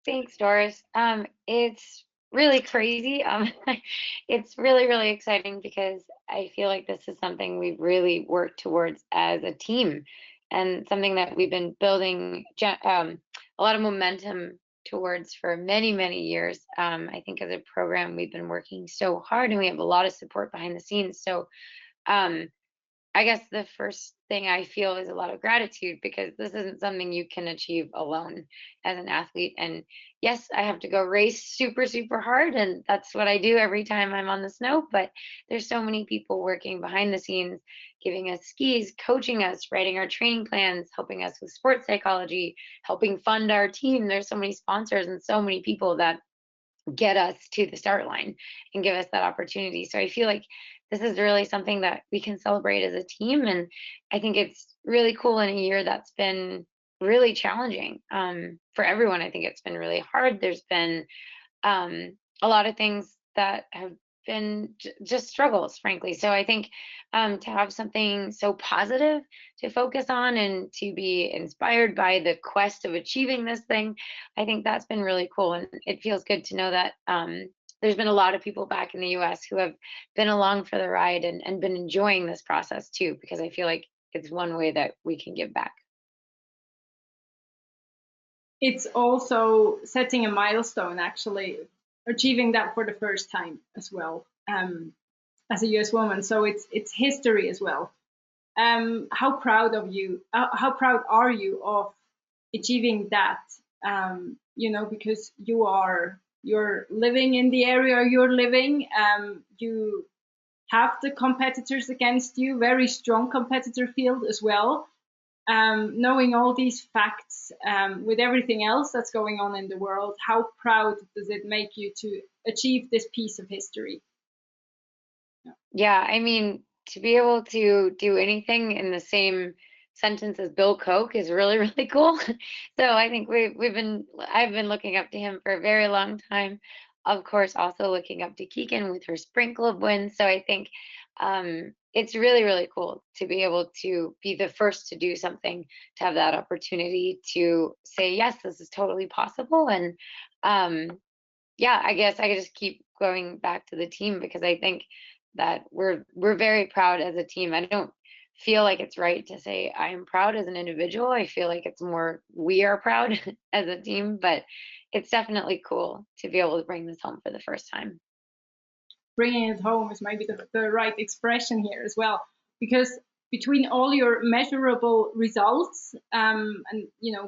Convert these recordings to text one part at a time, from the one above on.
Thanks, Doris. It's really crazy. It's really, really exciting because I feel like this is something we've really worked towards as a team and something that we've been building a lot of momentum towards for many, many years. I think as a program, we've been working so hard and we have a lot of support behind the scenes. So, um, I guess the first thing I feel is a lot of gratitude because this isn't something you can achieve alone as an athlete. And yes, I have to go race super, super hard. And that's what I do every time I'm on the snow. But there's so many people working behind the scenes, giving us skis, coaching us, writing our training plans, helping us with sports psychology, helping fund our team. There's so many sponsors and so many people that get us to the start line and give us that opportunity. So I feel like this is really something that we can celebrate as a team. And I think it's really cool in a year that's been really challenging for everyone. I think it's been really hard. There's been a lot of things that have been just struggles, frankly. So I think to have something so positive to focus on and to be inspired by the quest of achieving this thing, I think that's been really cool. And it feels good to know that there's been a lot of people back in the US who have been along for the ride and been enjoying this process too, because I feel like it's one way that we can give back. It's also setting a milestone, actually, achieving that for the first time as well, as a US woman. So it's history as well. How proud of you? How proud are you of achieving that? Because you're living in the area you're living. You have the competitors against you, very strong competitor field as well. Knowing all these facts, with everything else that's going on in the world, how proud does it make you to achieve this piece of history? Yeah, I mean, to be able to do anything in the same sentence as Bill Koch is really, really cool. So I think I've been looking up to him for a very long time. Of course, also looking up to Keegan with her sprint club win. So I think it's really, really cool to be able to be the first to do something, to have that opportunity to say, yes, this is totally possible. And yeah, I guess I could just keep going back to the team because I think that we're very proud as a team. I don't feel like it's right to say I am proud as an individual. I feel like it's more we are proud as a team, but it's definitely cool to be able to bring this home for the first time. Bringing it home is maybe the right expression here as well, because between all your measurable results, and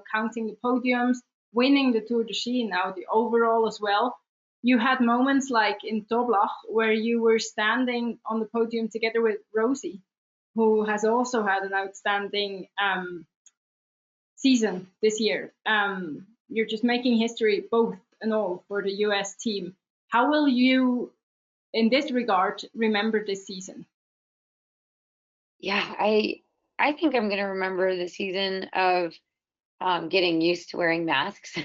counting the podiums, winning the Tour de Ski, now the overall as well, you had moments like in Toblach where you were standing on the podium together with Rosie, who has also had an outstanding season this year. You're just making history both and all for the US team. How will you, in this regard, remember this season? Yeah, I think I'm gonna remember the season of getting used to wearing masks,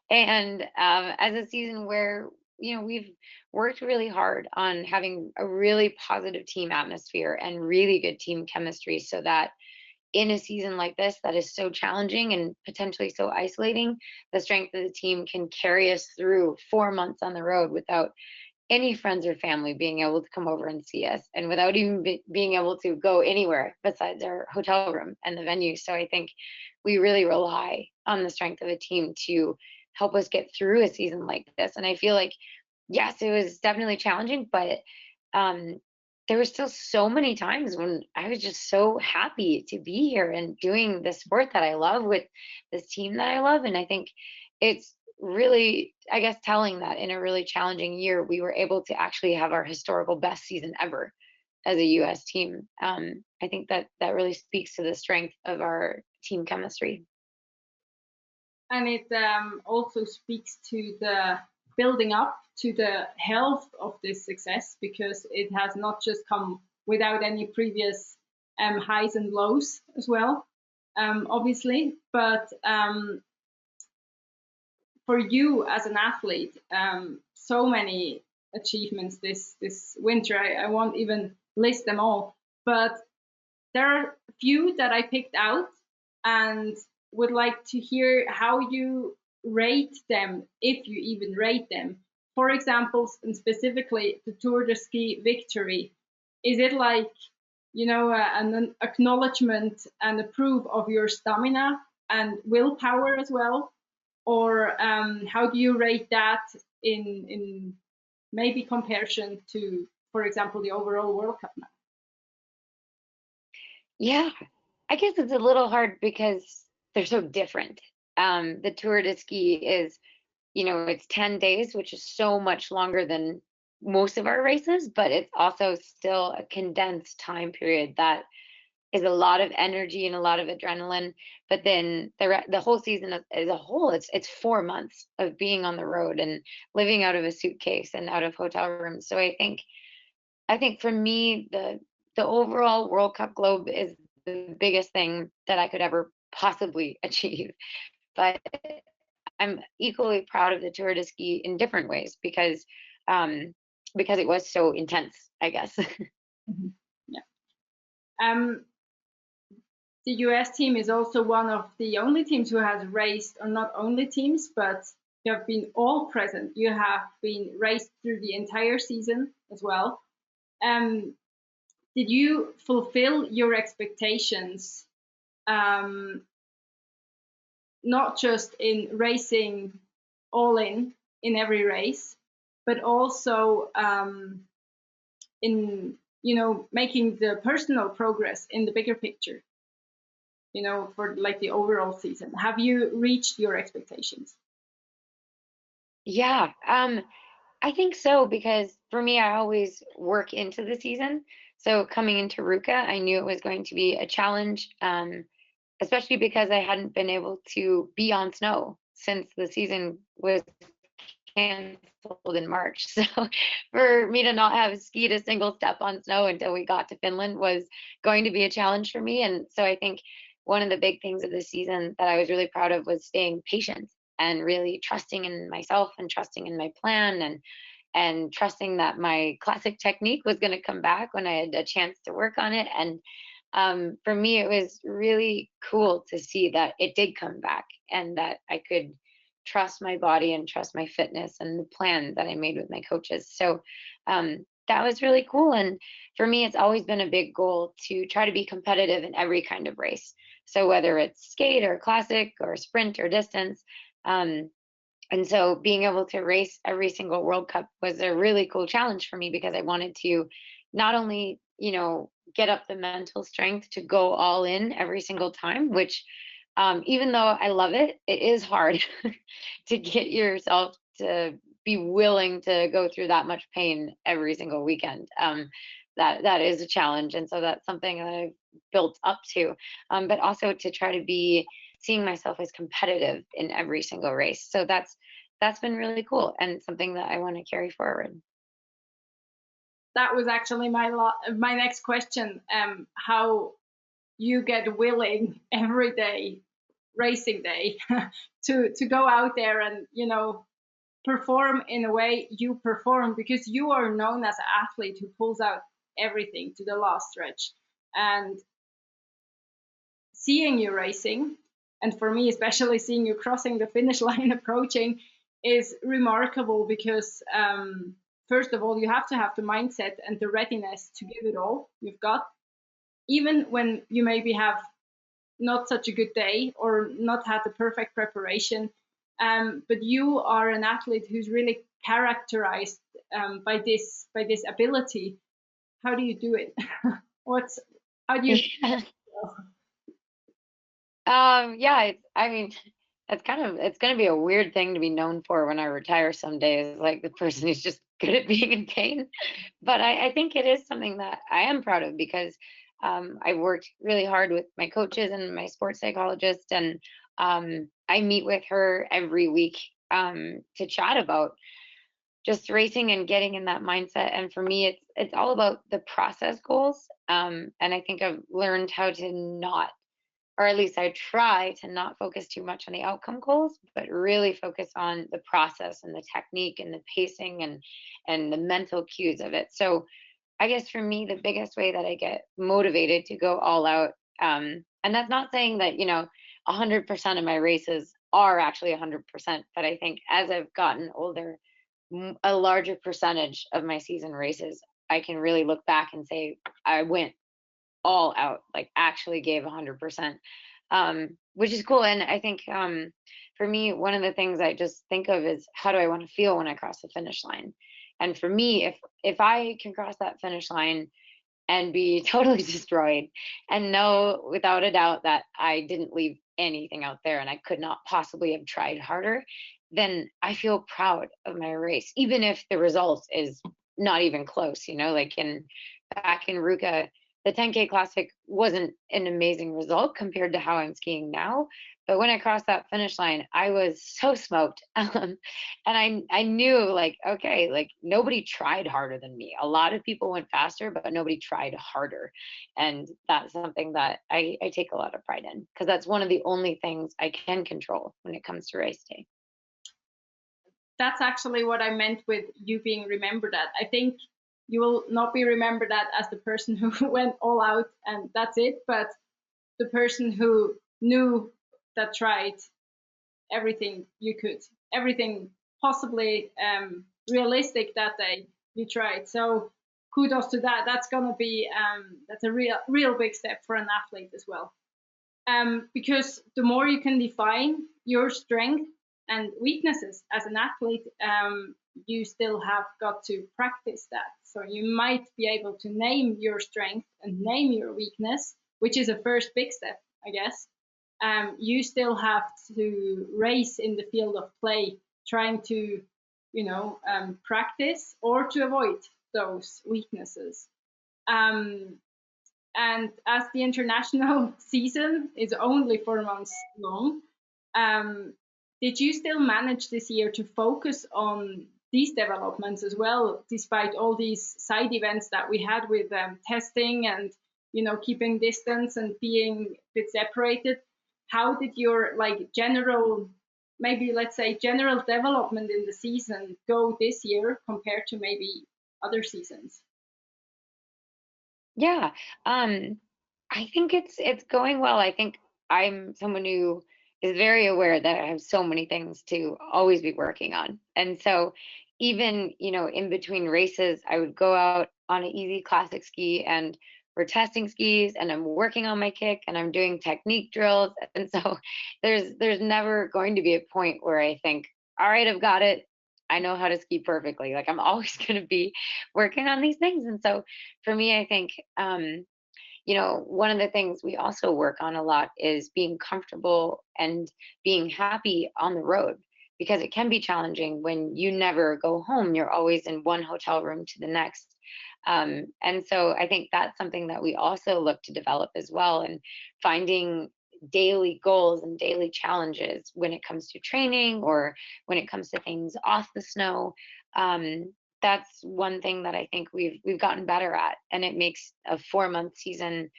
and as a season where we've worked really hard on having a really positive team atmosphere and really good team chemistry, so that in a season like this that is so challenging and potentially so isolating, the strength of the team can carry us through 4 months on the road without any friends or family being able to come over and see us, and without even being able to go anywhere besides our hotel room and the venue. So I think we really rely on the strength of a team to help us get through a season like this. And I feel like, yes, it was definitely challenging, but um, there were still so many times when I was just so happy to be here and doing the sport that I love with this team that I love. And I think it's really, I guess, telling that in a really challenging year, we were able to actually have our historical best season ever as a US team. I think that that really speaks to the strength of our team chemistry. And it also speaks to the building up to the health of this success, because it has not just come without any previous highs and lows as well, obviously. But for you as an athlete, so many achievements this winter. I won't even list them all, but there are a few that I picked out and would like to hear how you rate them, if you even rate them? For example, and specifically the Tour de Ski victory, is it like, an acknowledgement and a proof of your stamina and willpower as well? Or how do you rate that in maybe comparison to, for example, the overall World Cup now? Yeah, I guess it's a little hard because they're so different. The Tour de Ski is, it's 10 days, which is so much longer than most of our races, but it's also still a condensed time period that is a lot of energy and a lot of adrenaline. But then the whole season as a whole, it's 4 months of being on the road and living out of a suitcase and out of hotel rooms. So I think for me, the overall World Cup globe is the biggest thing that I could ever possibly achieve. But I'm equally proud of the Tour de Ski in different ways because it was so intense, I guess. Mhm. Yeah. Um, the US team is also one of the only teams who has raced, or not only teams, but you have been all present. You have been raced through the entire season as well. Um, did you fulfill your expectations, um, not just in racing all in every race, but also in making the personal progress in the bigger picture, for like the overall season? Have you reached your expectations? Yeah, I think so because for me, I always work into the season. So coming into Ruka, I knew it was going to be a challenge, especially because I hadn't been able to be on snow since the season was canceled in March. So for me to not have skied a single step on snow until we got to Finland was going to be a challenge for me. And so I think one of the big things of this season that I was really proud of was staying patient and really trusting in myself and trusting in my plan and trusting that my classic technique was going to come back when I had a chance to work on it. And for me, it was really cool to see that it did come back and that I could trust my body and trust my fitness and the plan that I made with my coaches. So that was really cool. And for me, it's always been a big goal to try to be competitive in every kind of race. So whether it's skate or classic or sprint or distance. Um, and so being able to race every single World Cup was a really cool challenge for me because I wanted to not only, get up the mental strength to go all in every single time, which even though I love it, it is hard to get yourself to be willing to go through that much pain every single weekend. That is a challenge, and so that's something that I've built up to. But also to try to be seeing myself as competitive in every single race. So that's been really cool and something that I want to carry forward. That was actually my next question. How you get willing every day, racing day, to go out there and perform in a way you perform, because you are known as an athlete who pulls out everything to the last stretch. And seeing you racing, and for me especially seeing you crossing the finish line approaching, is remarkable because first of all, you have to have the mindset and the readiness to give it all you've got, even when you maybe have not such a good day or not had the perfect preparation. But you are an athlete who's really characterized by this ability. How do you do it? What's how do you? Yeah. Yeah, I mean, it's gonna be a weird thing to be known for when I retire someday, is like the person who's just good at being in pain. But I think it is something that I am proud of because I worked really hard with my coaches and my sports psychologist, and I meet with her every week to chat about just racing and getting in that mindset. And for me, it's all about the process goals. And I think I've learned how to not, or at least I try to not focus too much on the outcome goals, but really focus on the process and the technique and the pacing and the mental cues of it. So I guess for me, the biggest way that I get motivated to go all out, and that's not saying that 100% of my races are actually 100%. But I think as I've gotten older, a larger percentage of my season races, I can really look back and say I went all out, like actually gave 100%, which is cool. And I think for me, one of the things I just think of is how do I want to feel when I cross the finish line? And for me, if I can cross that finish line and be totally destroyed and know without a doubt that I didn't leave anything out there and I could not possibly have tried harder, then I feel proud of my race, even if the result is not even close, like back in Ruka, the 10K Classic wasn't an amazing result compared to how I'm skiing now. But when I crossed that finish line, I was so smoked. And I knew like, okay, like nobody tried harder than me. A lot of people went faster, but nobody tried harder. And that's something that I take a lot of pride in because that's one of the only things I can control when it comes to race day. That's actually what I meant with you being remembered at. I think you will not be remembered at as the person who went all out and that's it, but the person who knew that tried everything you could, everything possibly realistic that day you tried. So kudos to that. That's gonna be that's a real big step for an athlete as well. Because the more you can define your strength and weaknesses as an athlete, you still have got to practice that. So you might be able to name your strength and name your weakness, which is a first big step, I guess. You still have to race in the field of play, trying to, practice or to avoid those weaknesses. And as the international season is only 4 months long, did you still manage this year to focus on these developments as well, despite all these side events that we had with testing and keeping distance and being a bit separated? How did your general, maybe let's say general development in the season go this year compared to maybe other seasons? Yeah, I think it's going well. I think I'm someone who is very aware that I have so many things to always be working on. And so even, in between races, I would go out on an easy classic ski and we're testing skis and I'm working on my kick and I'm doing technique drills. And so there's never going to be a point where I think, all right, I've got it. I know how to ski perfectly. Like I'm always going to be working on these things. And so for me, I think one of the things we also work on a lot is being comfortable and being happy on the road because it can be challenging when you never go home. You're always in one hotel room to the next. And so I think that's something that we also look to develop as well and finding daily goals and daily challenges when it comes to training or when it comes to things off the snow. That's one thing that I think we've gotten better at, and it makes a 4 month season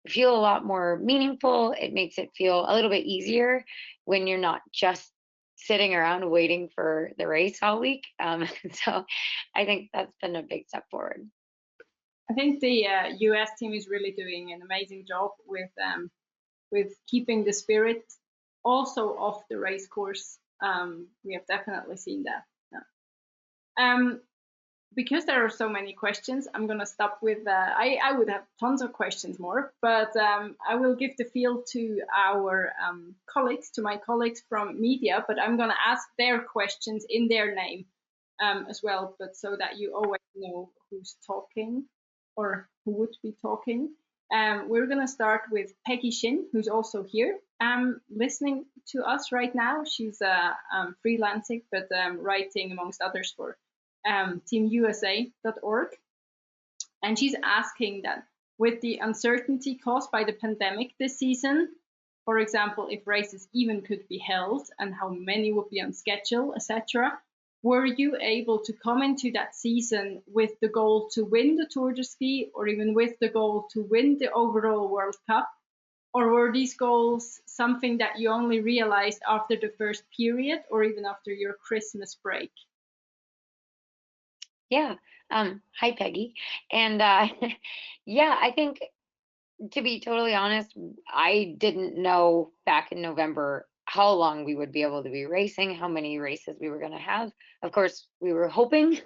feel a lot more meaningful. It makes it feel a little bit easier when you're not just sitting around waiting for the race all week. So I think that's been a big step forward. I think the US team is really doing an amazing job with keeping the spirit also off the race course. We have definitely seen that. Because there are so many questions, I'm going to stop with, I would have tons of questions more, but I will give the field to our colleagues, to my colleagues from media, but I'm going to ask their questions in their name as well, but so that you always know who's talking or who would be talking. We're going to start with Peggy Shin, who's also here listening to us right now. She's freelancing, but writing amongst others for teamusa.org. And she's asking that with the uncertainty caused by the pandemic this season, for example, if races even could be held and how many would be on schedule, etc., were you able to come into that season with the goal to win the Tour de Ski or even with the goal to win the overall World Cup? Or were these goals something that you only realized after the first period or even after your Christmas break? Yeah. Hi, Peggy. And yeah, I think to be totally honest, I didn't know back in November how long we would be able to be racing, how many races we were going to have. Of course, we were hoping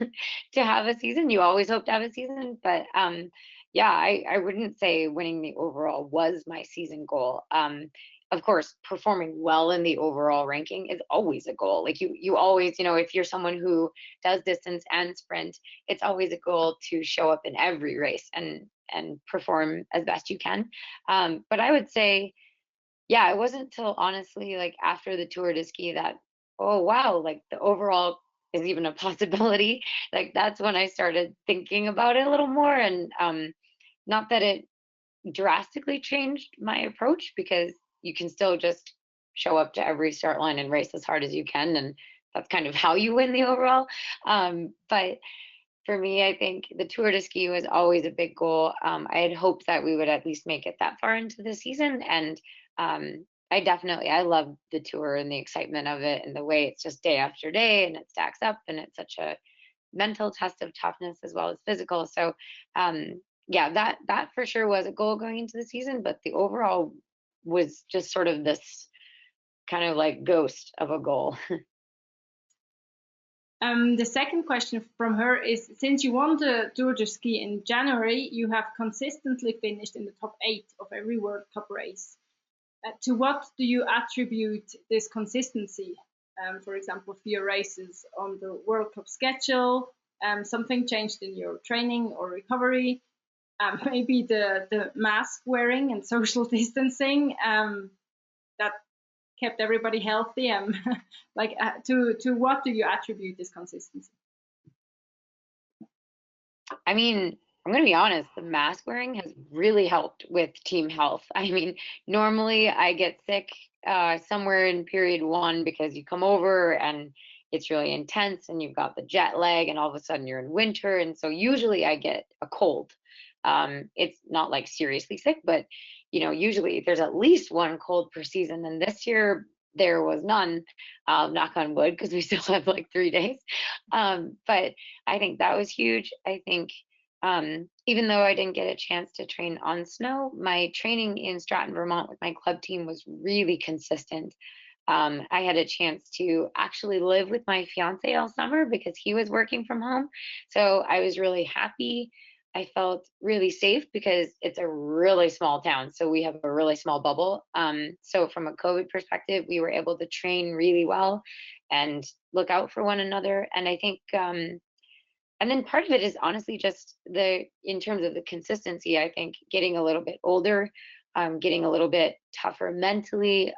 to have a season. You always hope to have a season, but yeah, I wouldn't say winning the overall was my season goal. Of course, performing well in the overall ranking is always a goal. Like you always, if you're someone who does distance and sprint, it's always a goal to show up in every race and perform as best you can. But I would say, yeah, it wasn't till honestly like after the Tour de Ski that, oh wow, like the overall is even a possibility. Like that's when I started thinking about it a little more, and not that it drastically changed my approach, because you can still just show up to every start line and race as hard as you can, and that's kind of how you win the overall. But for me, I think the Tour de Ski was always a big goal. I had hoped that we would at least make it that far into the season, and I love the tour and the excitement of it, and the way it's just day after day and it stacks up, and it's such a mental test of toughness as well as physical. So, yeah, that for sure was a goal going into the season, but the overall was just sort of this kind of like ghost of a goal. The second question from her is, since you won the Tour de Ski in January, you have consistently finished in the top 8 of every World Cup race. To what do you attribute this consistency? For example, for your races on the World Cup schedule, something changed in your training or recovery, maybe the mask wearing and social distancing that kept everybody healthy. Like, to what do you attribute this consistency? I mean, I'm going to be honest, the mask wearing has really helped with team health. I mean, normally I get sick somewhere in period 1 because you come over and it's really intense and you've got the jet lag, and all of a sudden you're in winter. And so usually I get a cold. It's not like seriously sick, but usually there's at least one cold per season. And this year there was none, knock on wood, because we still have like 3 days. But I think that was huge. I think even though I didn't get a chance to train on snow, my training in Stratton, Vermont with my club team was really consistent. I had a chance to actually live with my fiance all summer because he was working from home. So I was really happy. I felt really safe because it's a really small town. So we have a really small bubble. So from a COVID perspective, we were able to train really well and look out for one another. And I think, and then part of it is honestly just in terms of the consistency, I think getting a little bit older, getting a little bit tougher mentally,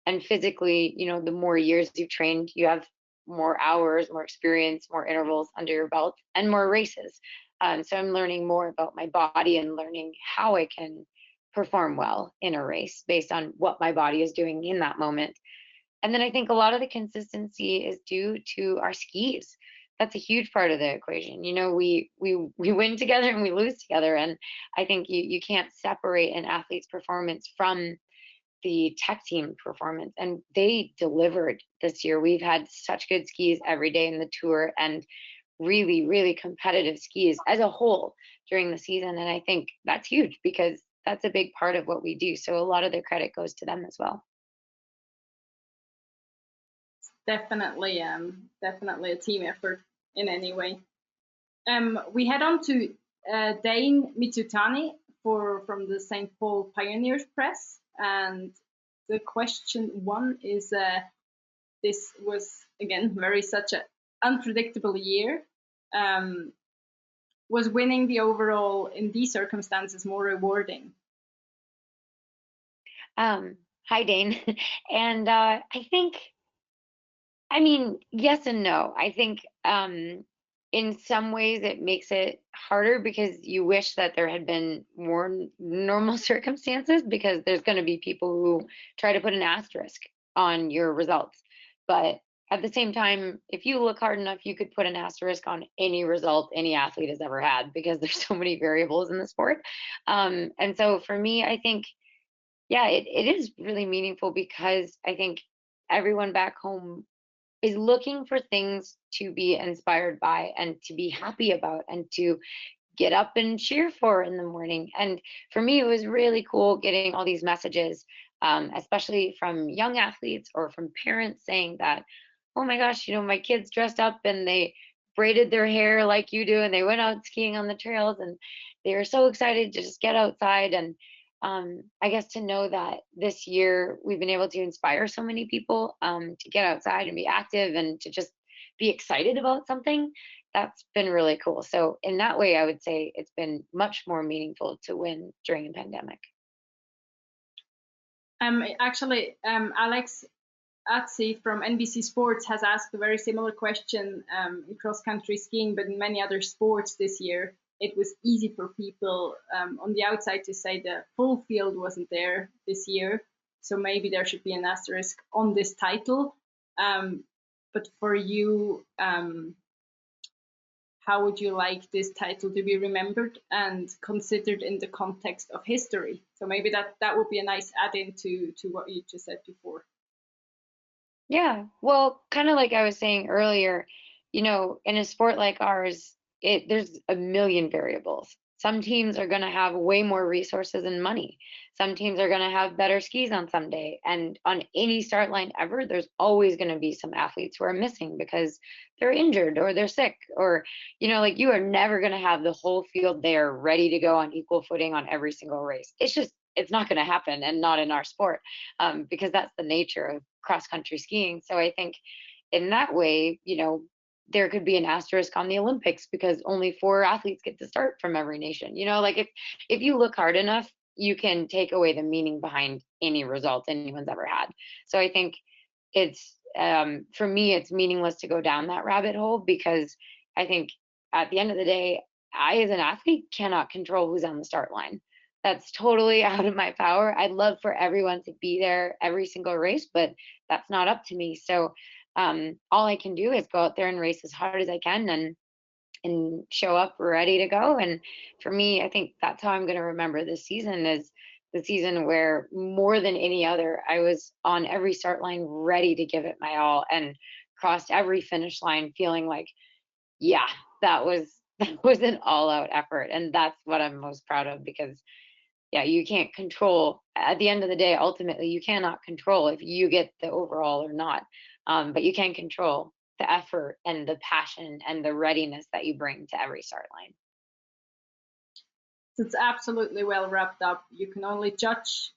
and physically, the more years you've trained, you have more hours, more experience, more intervals under your belt, and more races. So I'm learning more about my body and learning how I can perform well in a race based on what my body is doing in that moment. And then I think a lot of the consistency is due to our skis. That's a huge part of the equation. We win together and we lose together. And I think you can't separate an athlete's performance from the tech team performance. And they delivered this year. We've had such good skis every day in the tour, and really, really competitive skis as a whole during the season. And I think that's huge because that's a big part of what we do. So a lot of the credit goes to them as well. Definitely, definitely a team effort in any way. We head on to Dane Mitsutani from the St. Paul Pioneers Press, and the question 1 is: this was again such an unpredictable year. Was winning the overall in these circumstances more rewarding? Hi, Dane. And I think, I mean, yes and no. I think in some ways it makes it harder because you wish that there had been more normal circumstances, because there's going to be people who try to put an asterisk on your results. But at the same time, if you look hard enough, you could put an asterisk on any result any athlete has ever had, because there's so many variables in the sport. And so for me, I think, yeah, it is really meaningful because I think everyone back home is looking for things to be inspired by and to be happy about and to get up and cheer for in the morning. And for me, it was really cool getting all these messages especially from young athletes or from parents saying that, oh my gosh, my kids dressed up and they braided their hair like you do and they went out skiing on the trails and they were so excited to just get outside. And I guess to know that this year we've been able to inspire so many people to get outside and be active and to just be excited about something, that's been really cool. So in that way, I would say it's been much more meaningful to win during the pandemic. Actually, Alex Atsi from NBC Sports has asked a very similar question in cross country skiing, but in many other sports this year. It was easy for people on the outside to say the full field wasn't there this year, so maybe there should be an asterisk on this title. But for you, how would you like this title to be remembered and considered in the context of history? So maybe that would be a nice add-in to what you just said before. Yeah. Well, kind of like I was saying earlier, in a sport like ours, there's a million variables. Some teams are going to have way more resources and money. Some teams are going to have better skis on some day. And on any start line ever, there's always going to be some athletes who are missing because they're injured or they're sick or, like you are never going to have the whole field there ready to go on equal footing on every single race. It's not going to happen and not in our sport because that's the nature of cross country skiing. So I think in that way, there could be an asterisk on the Olympics because only 4 athletes get to start from every nation. Like if you look hard enough, you can take away the meaning behind any result anyone's ever had. So I think it's for me, it's meaningless to go down that rabbit hole because I think at the end of the day, I as an athlete cannot control who's on the start line. That's totally out of my power. I'd love for everyone to be there every single race, but that's not up to me. So all I can do is go out there and race as hard as I can and show up ready to go. And for me, I think that's how I'm going to remember this season is the season where more than any other, I was on every start line ready to give it my all and crossed every finish line feeling like, yeah, that was that was an all out effort. And that's what I'm most proud of because yeah, you can't control at the end of the day, ultimately, you cannot control if you get the overall or not. But you can control the effort and the passion and the readiness that you bring to every start line. It's absolutely well wrapped up. You can only judge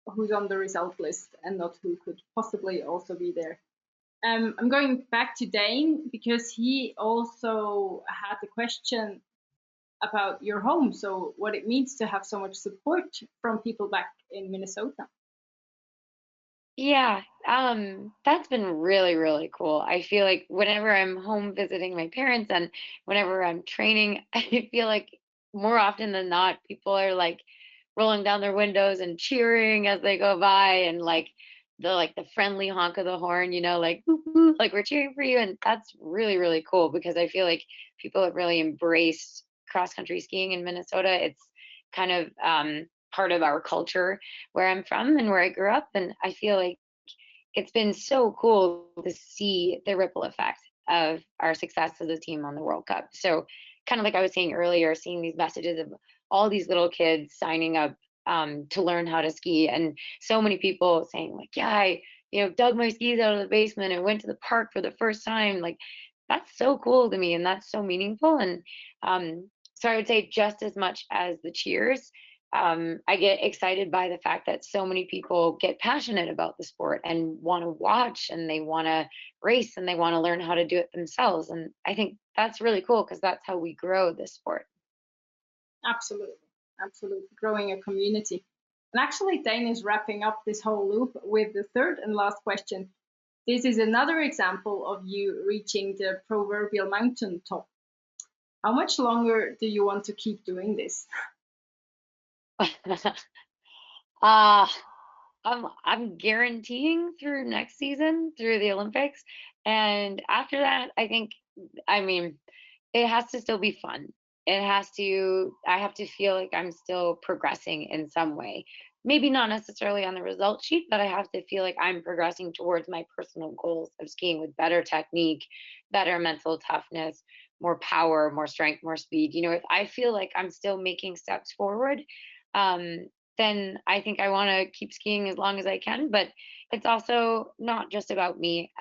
who's on the result list and not who could possibly also be there. I'm going back to Dane because he also had a question about your home. So what it means to have so much support from people back in Minnesota. Yeah, that's been really, really cool. I feel like whenever I'm home visiting my parents and whenever I'm training, I feel like more often than not, people are like rolling down their windows and cheering as they go by and like the friendly honk of the horn, like "Woo, woo," like we're cheering for you. And that's really, really cool because I feel like people have really embraced cross country skiing in Minnesota. It's kind of part of our culture where I'm from and where I grew up. And I feel like it's been so cool to see the ripple effect of our success as a team on the World Cup. So, kind of like I was saying earlier, seeing these messages of all these little kids signing up to learn how to ski, and so many people saying like, "Yeah, I dug my skis out of the basement and went to the park for the first time." Like, that's so cool to me, and that's so meaningful. And so, I would say just as much as the cheers, I get excited by the fact that so many people get passionate about the sport and want to watch and they want to race and they want to learn how to do it themselves. And I think that's really cool because that's how we grow this sport. Absolutely, absolutely, growing a community. And actually, Dane is wrapping up this whole loop with the third and last question. This is another example of you reaching the proverbial mountaintop. How much longer do you want to keep doing this? uh, I'm guaranteeing through next season, through the Olympics. And after that, I mean, it has to still be fun. I have to feel like I'm still progressing in some way. Maybe not necessarily on the result sheet, but I have to feel like I'm progressing towards my personal goals of skiing with better technique, better mental toughness, more power, more strength, more speed. If I feel like I'm still making steps forward, um, then I think I want to keep skiing as long as I can. But it's also not just about me.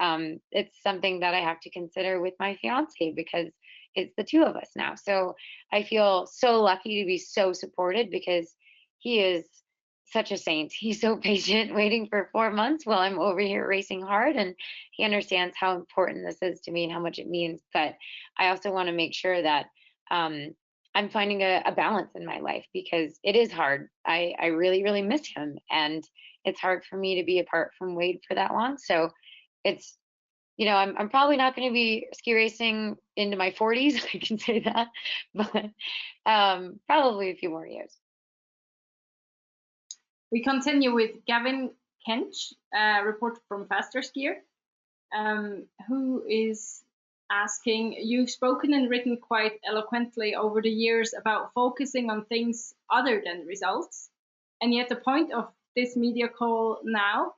It's something that I have to consider with my fiance because it's the two of us now. So I feel so lucky to be so supported because he is such a saint. He's so patient waiting for 4 months while I'm over here racing hard. And he understands how important this is to me and how much it means. But I also want to make sure that um, I'm finding a balance in my life because it is hard. I really, really miss him. And it's hard for me to be apart from Wade for that long. So it's, I'm probably not going to be ski racing into my 40s. I can say that, but probably a few more years. We continue with Gavin Kench, a reporter from Faster Skier, who is asking, you've spoken and written quite eloquently over the years about focusing on things other than results. And yet the point of this media call now,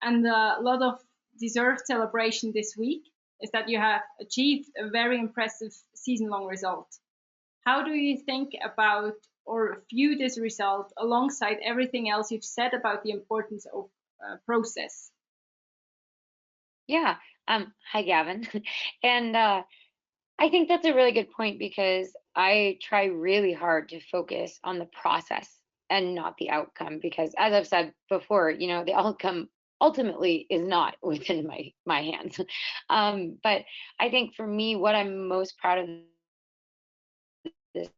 and a lot of deserved celebration this week, is that you have achieved a very impressive season-long result. How do you think about or view this result alongside everything else you've said about the importance of process? Yeah. Hi, Gavin. And I think that's a really good point because I try really hard to focus on the process and not the outcome because as I've said before, the outcome ultimately is not within my hands. But I think for me, what I'm most proud of this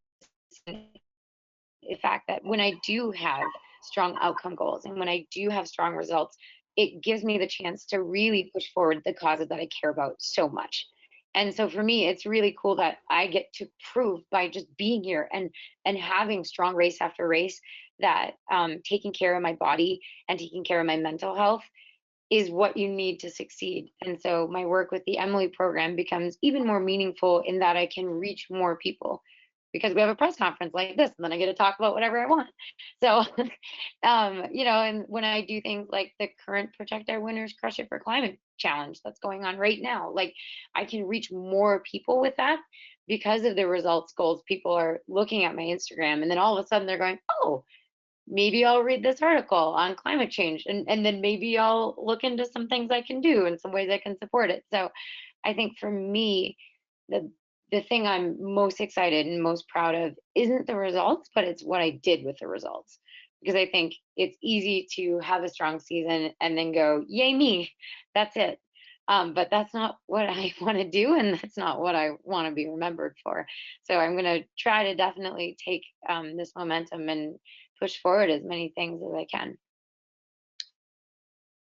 the fact that when I do have strong outcome goals and when I do have strong results, it gives me the chance to really push forward the causes that I care about so much. And so for me, it's really cool that I get to prove by just being here and having strong race after race that taking care of my body and taking care of my mental health is what you need to succeed. And so my work with the Emily program becomes even more meaningful in that I can reach more people because we have a press conference like this and then I get to talk about whatever I want. So, and when I do things like the current Protect Our Winners Crush It for Climate challenge that's going on right now, like I can reach more people with that because of the results goals. People are looking at my Instagram and then all of a sudden they're going, oh, maybe I'll read this article on climate change and then maybe I'll look into some things I can do and some ways I can support it. So I think for me, the the thing I'm most excited and most proud of isn't the results, but it's what I did with the results. Because I think it's easy to have a strong season and then go, yay me, that's it. But that's not what I want to do, and that's not what I want to be remembered for. So I'm going to try to definitely take this momentum and push forward as many things as I can.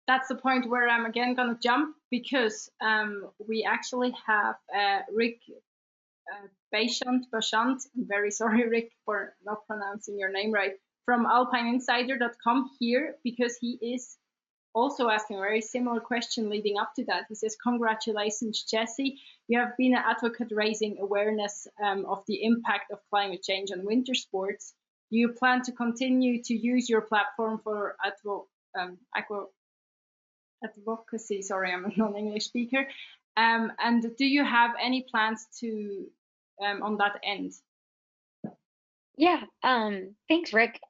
That's the point where I'm again going to jump because we actually have Rick Bashant. I'm very sorry, Rick, for not pronouncing your name right, from alpineinsider.com here because he is also asking a very similar question leading up to that. He says, congratulations, Jessie. You have been an advocate raising awareness of the impact of climate change on winter sports. Do you plan to continue to use your platform for advocacy? Sorry, I'm a non-English speaker. And do you have any plans to on that end? Yeah, thanks, Rick.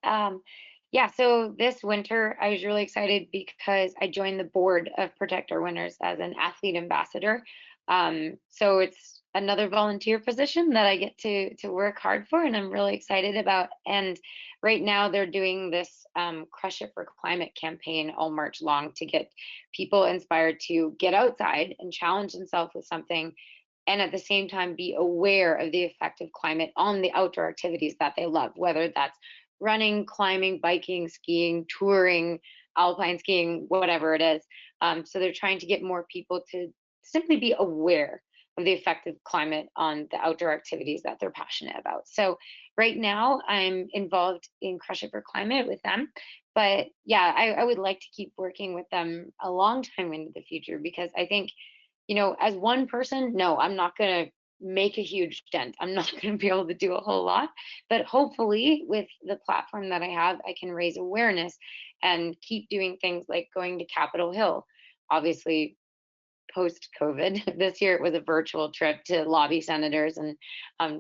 Yeah, so this winter I was really excited because I joined the board of Protect Our Winners as an athlete ambassador. So it's another volunteer position that I get to work hard for, and I'm really excited about. And right now they're doing this Crush It for Climate campaign all March long to get people inspired to get outside and challenge themselves with something and at the same time be aware of the effect of climate on the outdoor activities that they love, whether that's running, climbing, biking, skiing, touring, alpine skiing, whatever it is. So they're trying to get more people to simply be aware of the effect of climate on the outdoor activities that they're passionate about. So right now I'm involved in Crush It for Climate with them. But yeah, I would like to keep working with them a long time into the future because I think as one person, no, I'm not going to make a huge dent. I'm not going to be able to do a whole lot. But hopefully, with the platform that I have, I can raise awareness and keep doing things like going to Capitol Hill. Obviously, post COVID, this year it was a virtual trip to lobby senators and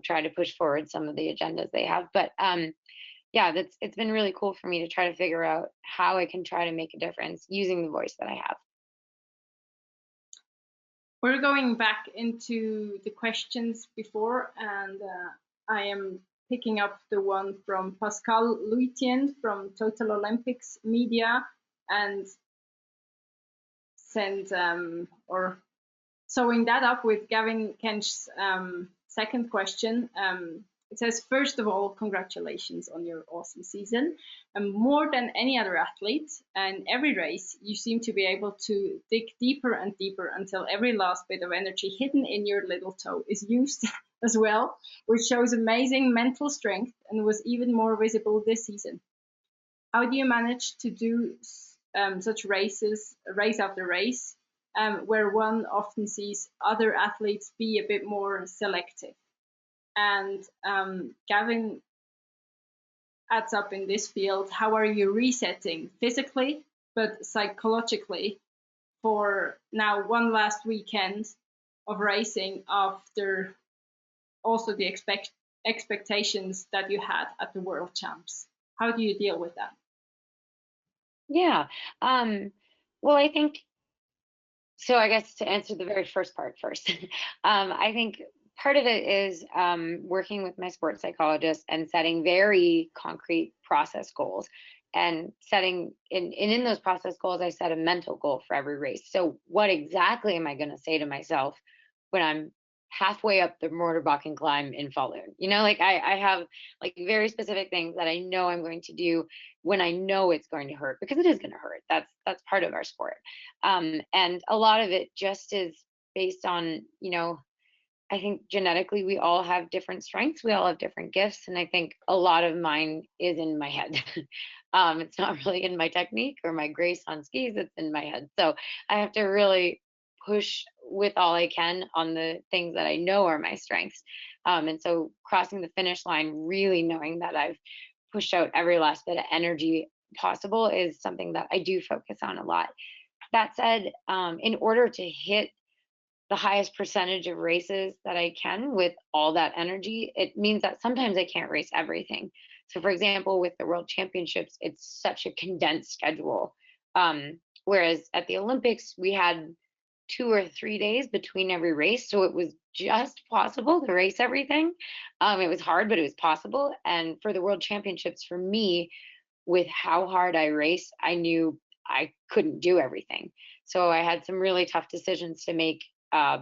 try to push forward some of the agendas they have. But yeah, it's been really cool for me to try to figure out how I can try to make a difference using the voice that I have. We're going back into the questions before, and I am picking up the one from Pascal Luitien from Total Olympics Media, and send or sewing that up with Gavin Kench's second question. It says, first of all, congratulations on your awesome season. And more than any other athlete, and every race, you seem to be able to dig deeper and deeper until every last bit of energy hidden in your little toe is used as well, which shows amazing mental strength and was even more visible this season. How do you manage to do such races, race after race, where one often sees other athletes be a bit more selective? And Gavin adds up in this field, how are you resetting physically, but psychologically for now one last weekend of racing after also the expectations that you had at the World Champs? How do you deal with that? Yeah. Well, I think so. I guess to answer the very first part first, I think part of it is working with my sports psychologist and setting very concrete process goals. And setting in those process goals, I set a mental goal for every race. So, what exactly am I going to say to myself when I'm halfway up the Mortarbakken climb in Falun? Like I have like very specific things that I know I'm going to do when I know it's going to hurt, because it is going to hurt. That's part of our sport. And a lot of it just is based on, I think genetically we all have different strengths, we all have different gifts, and I think a lot of mine is in my head. It's not really in my technique or my grace on skis, it's in my head. So I have to really push with all I can on the things that I know are my strengths. And so crossing the finish line, really knowing that I've pushed out every last bit of energy possible is something that I do focus on a lot. That said, in order to hit the highest percentage of races that I can with all that energy, it means that sometimes I can't race everything. So, for example, with the World Championships, it's such a condensed schedule. Whereas at the Olympics, we had 2 or 3 days between every race. So it was just possible to race everything. It was hard, but it was possible. And for the World Championships, for me, with how hard I race, I knew I couldn't do everything. So I had some really tough decisions to make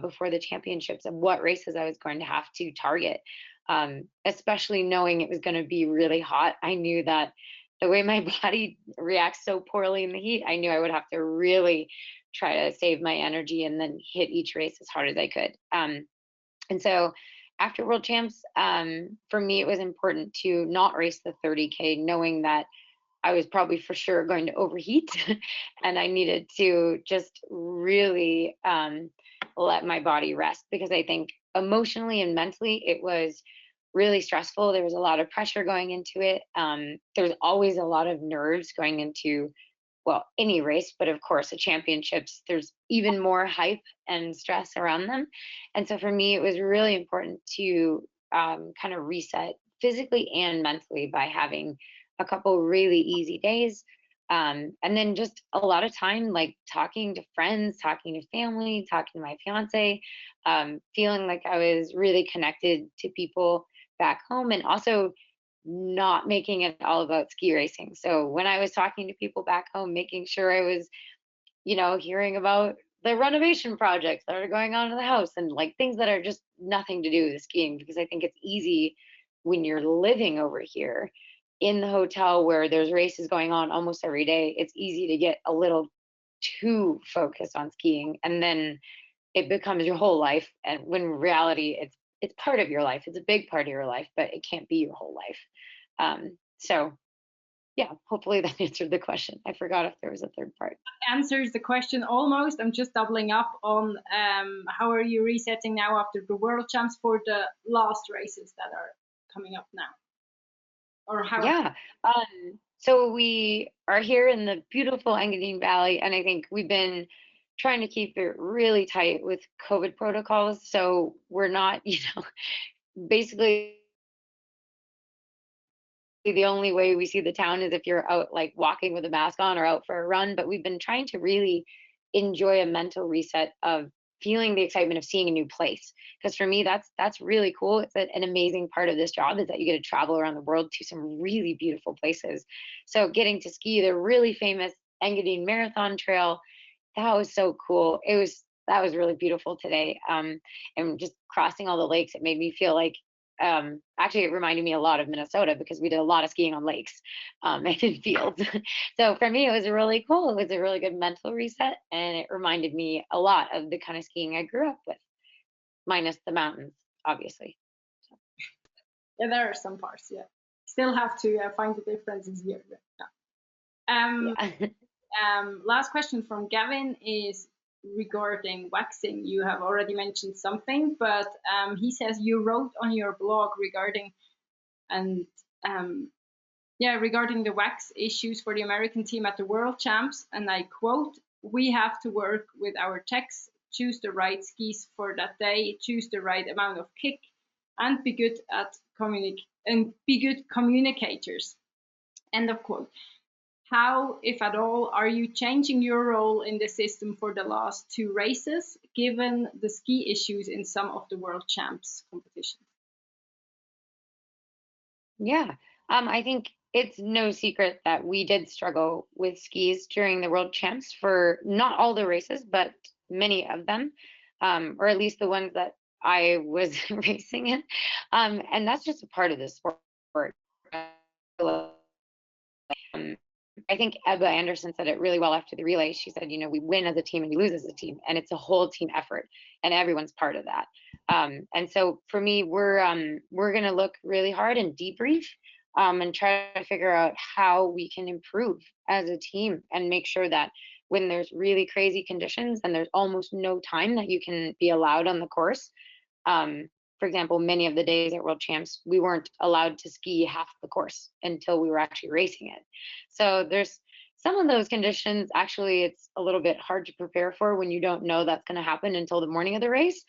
before the championships of what races I was going to have to target. Especially knowing it was going to be really hot, I knew that the way my body reacts so poorly in the heat, I knew I would have to really try to save my energy and then hit each race as hard as I could. And so after World Champs, for me, it was important to not race the 30K, knowing that I was probably for sure going to overheat and I needed to just really let my body rest, because I think emotionally and mentally it was really stressful. There was a lot of pressure going into it. There's always a lot of nerves going into, well, any race, but of course, the championships, there's even more hype and stress around them. And so for me, it was really important to kind of reset physically and mentally by having a couple really easy days. And then just a lot of time, like talking to friends, talking to family, talking to my fiance, feeling like I was really connected to people back home, and also not making it all about ski racing. So when I was talking to people back home, making sure I was, hearing about the renovation projects that are going on in the house and like things that are just nothing to do with skiing, because I think it's easy when you're living over here in the hotel where there's races going on almost every day. It's easy to get a little too focused on skiing, and then it becomes your whole life. And when in reality, it's part of your life. It's a big part of your life, but it can't be your whole life. So yeah, hopefully that answered the question. I forgot if there was a third part. Answers the question almost. I'm just doubling up on how are you resetting now after the World Champs for the last races that are coming up now? Or how? Yeah. So we are here in the beautiful Engadine Valley, and I think we've been trying to keep it really tight with COVID protocols. So we're not, basically the only way we see the town is if you're out like walking with a mask on or out for a run. But we've been trying to really enjoy a mental reset of feeling the excitement of seeing a new place. Because for me, that's really cool. It's an amazing part of this job is that you get to travel around the world to some really beautiful places. So getting to ski the really famous Engadine Marathon Trail, that was so cool. That was really beautiful today. And just crossing all the lakes, it made me feel like actually it reminded me a lot of Minnesota because we did a lot of skiing on lakes and in fields. So for me, it was really cool. It was a really good mental reset, and it reminded me a lot of the kind of skiing I grew up with, minus the mountains, obviously. Yeah, there are some parts. Yeah, still have to find the differences here. Yeah. Yeah. Last question from Gavin is regarding waxing. You have already mentioned something, but he says you wrote on your blog regarding and regarding the wax issues for the American team at the World Champs, and I quote: "We have to work with our techs, choose the right skis for that day, choose the right amount of kick, and be good communicators." End of quote. How, if at all, are you changing your role in the system for the last two races, given the ski issues in some of the World Champs competitions? Yeah. I think it's no secret that we did struggle with skis during the World Champs for not all the races, but many of them, or at least the ones that I was racing in. And that's just a part of the sport. Um, I think Ebba Anderson said it really well after the relay. She said, we win as a team and we lose as a team, and it's a whole team effort, and everyone's part of that. And so for me, we're going to look really hard and debrief and try to figure out how we can improve as a team and make sure that when there's really crazy conditions and there's almost no time that you can be allowed on the course. For example, many of the days at World Champs, we weren't allowed to ski half the course until we were actually racing it. So there's some of those conditions, actually, it's a little bit hard to prepare for when you don't know that's going to happen until the morning of the race.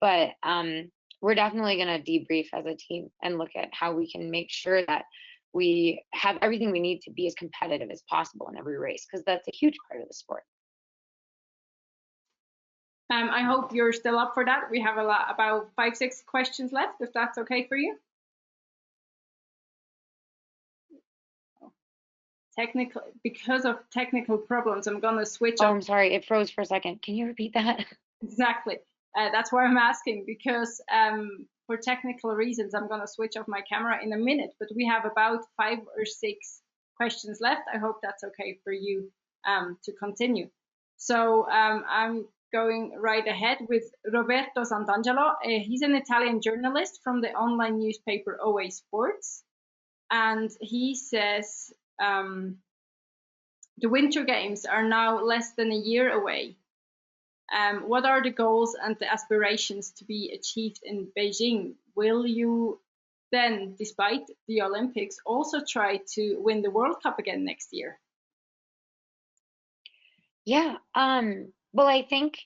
But we're definitely going to debrief as a team and look at how we can make sure that we have everything we need to be as competitive as possible in every race, because that's a huge part of the sport. I hope you're still up for that. We have about 5-6 questions left, if that's okay for you. Because of technical problems, I'm gonna switch. Oh, I'm sorry, it froze for a second. Can you repeat that? Exactly. That's why I'm asking, because for technical reasons, I'm gonna switch off my camera in a minute. But we have about 5 or 6 questions left. I hope that's okay for you to continue. So I'm going right ahead with Roberto Sant'Angelo. He's an Italian journalist from the online newspaper OA Sports. And he says, the Winter Games are now less than a year away. What are the goals and the aspirations to be achieved in Beijing? Will you then, despite the Olympics, also try to win the World Cup again next year? Yeah. Well, I think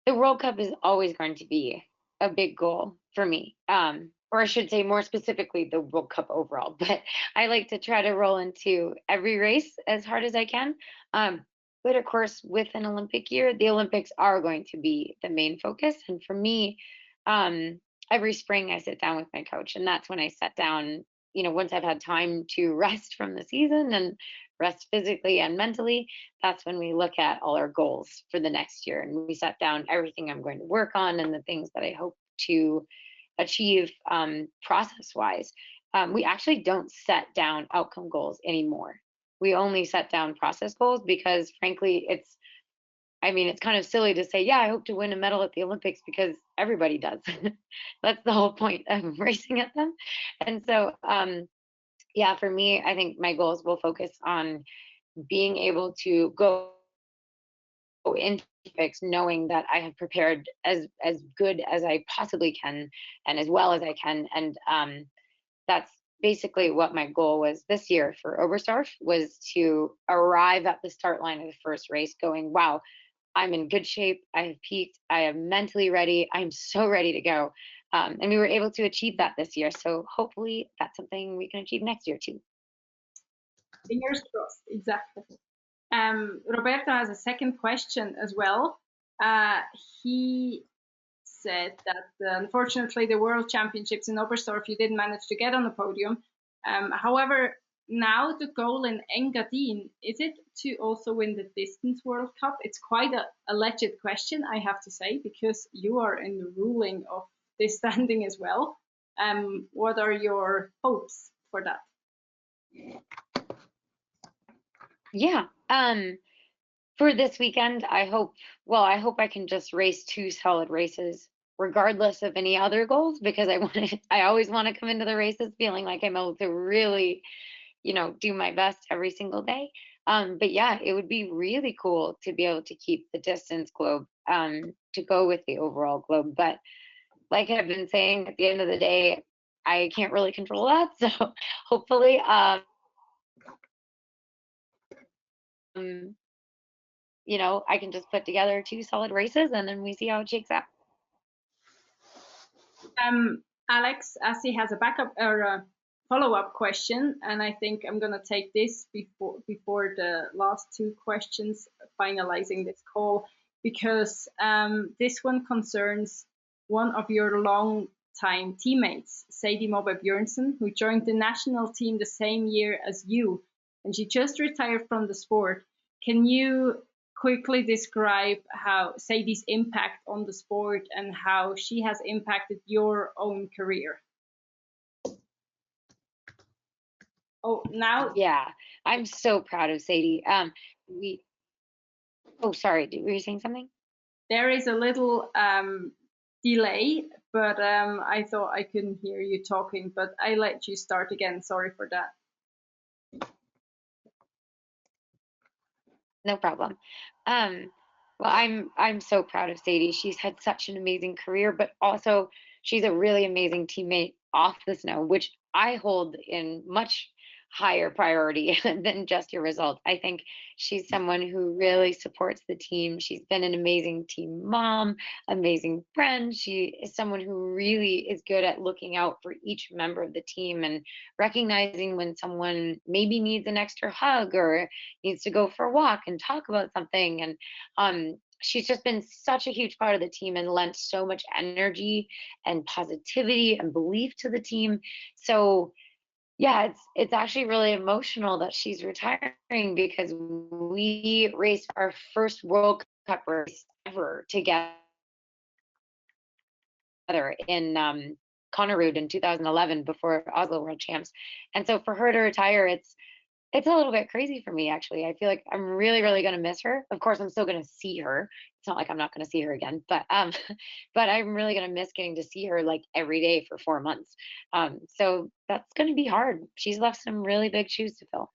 the World Cup is always going to be a big goal for me. Or I should say more specifically, the World Cup overall. But I like to try to roll into every race as hard as I can. But of course, with an Olympic year, the Olympics are going to be the main focus. And for me, every spring I sit down with my coach, and that's when I set down, once I've had time to rest from the season and rest physically and mentally, that's when we look at all our goals for the next year. And we set down everything I'm going to work on and the things that I hope to achieve process wise. We actually don't set down outcome goals anymore. We only set down process goals because, frankly, it's kind of silly to say, yeah, I hope to win a medal at the Olympics, because everybody does. That's the whole point of racing at them. And so, yeah, for me, I think my goals will focus on being able to go into Olympics knowing that I have prepared as good as I possibly can and as well as I can. And that's basically what my goal was this year for Oberstdorf, was to arrive at the start line of the first race going, wow, I'm in good shape. I have peaked. I am mentally ready. I'm so ready to go. And we were able to achieve that this year. So hopefully that's something we can achieve next year too. Fingers crossed, exactly. Roberto has a second question as well. He said that unfortunately the World Championships in Oberstdorf you didn't manage to get on the podium. However, now the goal in Engadin, is it to also win the Distance World Cup? It's quite a legit question, I have to say, because you are in the ruling of this standing as well. What are your hopes for that? Yeah. For this weekend, I hope I can just race 2 solid races regardless of any other goals, because I always want to come into the races feeling like I'm able to really, do my best every single day. But yeah, it would be really cool to be able to keep the distance globe, to go with the overall globe. But like I've been saying, at the end of the day, I can't really control that. So hopefully, I can just put together 2 solid races and then we see how it shakes out. Alex, Assi has a backup or a follow-up question, and I think I'm gonna take this before the last 2 questions, finalizing this call, because this one concerns one of your long-time teammates, Sadie Mobbe Björnsen, who joined the national team the same year as you, and she just retired from the sport. Can you quickly describe how Sadie's impact on the sport and how she has impacted your own career? Oh, now. Yeah, I'm so proud of Sadie. We Oh, sorry, were you saying something? There is a little delay, but I thought I couldn't hear you talking, but I let you start again. Sorry for that. No problem. Well, I'm so proud of Sadie. She's had such an amazing career, but also she's a really amazing teammate off the snow, which I hold in much higher priority than just your results. I think she's someone who really supports the team. She's been an amazing team mom, amazing friend. She is someone who really is good at looking out for each member of the team and recognizing when someone maybe needs an extra hug or needs to go for a walk and talk about something. And she's just been such a huge part of the team and lent so much energy and positivity and belief to the team. So yeah, it's actually really emotional that she's retiring, because we raced our first World Cup race ever together in Connerud in 2011 before Oslo World Champs. And so for her to retire, it's a little bit crazy for me, actually. I feel like I'm really, really going to miss her. Of course, I'm still going to see her. It's not like I'm not going to see her again, but but I'm really going to miss getting to see her like every day for 4 months. So that's going to be hard. She's left some really big shoes to fill.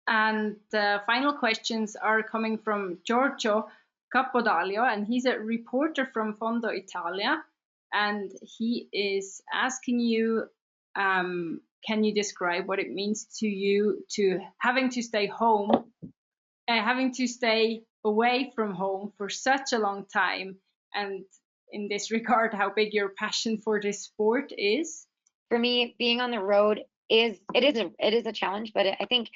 And the final questions are coming from Giorgio Capodalio, and he's a reporter from Fondo Italia, and he is asking you, can you describe what it means to you to having to stay home, having to stay away from home for such a long time, and in this regard, how big your passion for this sport is? For me, being on the road is a challenge, but I think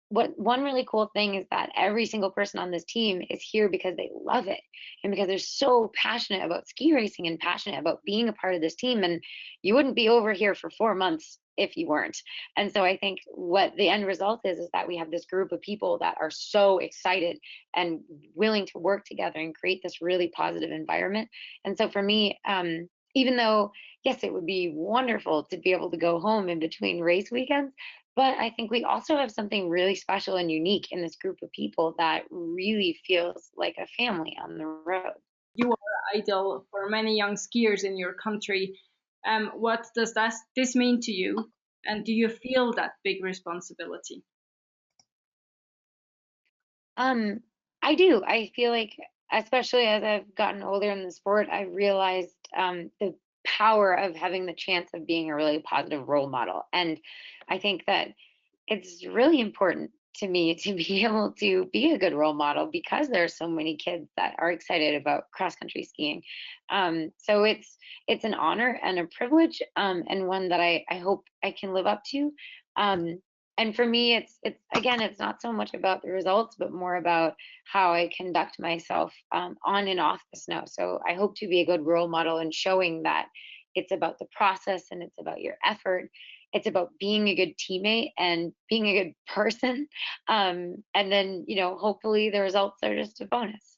one really cool thing is that every single person on this team is here because they love it and because they're so passionate about ski racing and passionate about being a part of this team. And you wouldn't be over here for 4 months if you weren't. And so I think what the end result is that we have this group of people that are so excited and willing to work together and create this really positive environment. And so for me, even though, yes, it would be wonderful to be able to go home in between race weekends, but I think we also have something really special and unique in this group of people that really feels like a family on the road. You are an idol for many young skiers in your country. What does this mean to you? And do you feel that big responsibility? I do. I feel like, especially as I've gotten older in the sport, I realized the power of having the chance of being a really positive role model. And I think that it's really important to me to be able to be a good role model because there are so many kids that are excited about cross country skiing. So it's an honor and a privilege, and one that I hope I can live up to. And for me, it's again, it's not so much about the results, but more about how I conduct myself, on and off the snow. So I hope to be a good role model in showing that it's about the process and it's about your effort. It's about being a good teammate and being a good person. And then, hopefully the results are just a bonus.